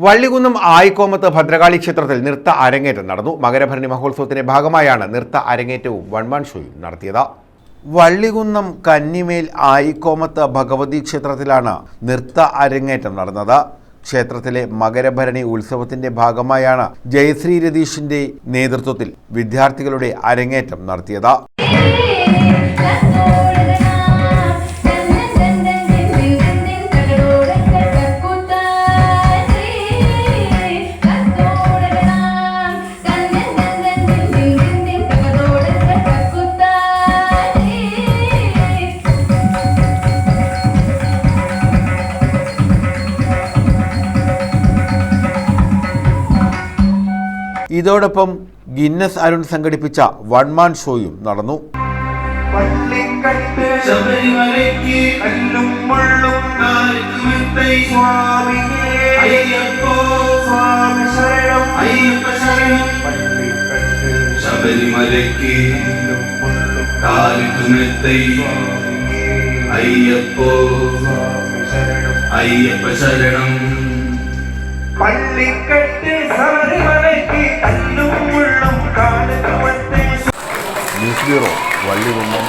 വള്ളികുന്നം ആയിക്കോമത്ത് ഭദ്രകാളി ക്ഷേത്രത്തിൽ നൃത്ത അരങ്ങേറ്റം നടന്നു. മകരഭരണി മഹോത്സവത്തിന്റെ ഭാഗമായാണ് നൃത്ത അരങ്ങേറ്റവും വൺമാൻ ഷോയും നടത്തിയത്. വള്ളികുന്നം കന്നിമേൽ ആയിക്കോമത്ത് ഭഗവതി ക്ഷേത്രത്തിലാണ് നൃത്ത അരങ്ങേറ്റം നടന്നത്. ക്ഷേത്രത്തിലെ മകരഭരണി ഉത്സവത്തിന്റെ ഭാഗമായാണ് ജയശ്രീ രതീഷിന്റെ നേതൃത്വത്തിൽ വിദ്യാർത്ഥികളുടെ അരങ്ങേറ്റം നടത്തിയത്. ഇതോടൊപ്പം ഗിന്നസ് അരുൺ സംഘടിപ്പിച്ച വൺമാൻ ഷോയും നടന്നു. അയ്യപ്പ ശരണം പള്ളിക്കെട്ട് ശബരിമലയ്ക്ക് കല്ലും മുള്ളും കാടുകുമത്തെ. News bureau, Vallikunnam.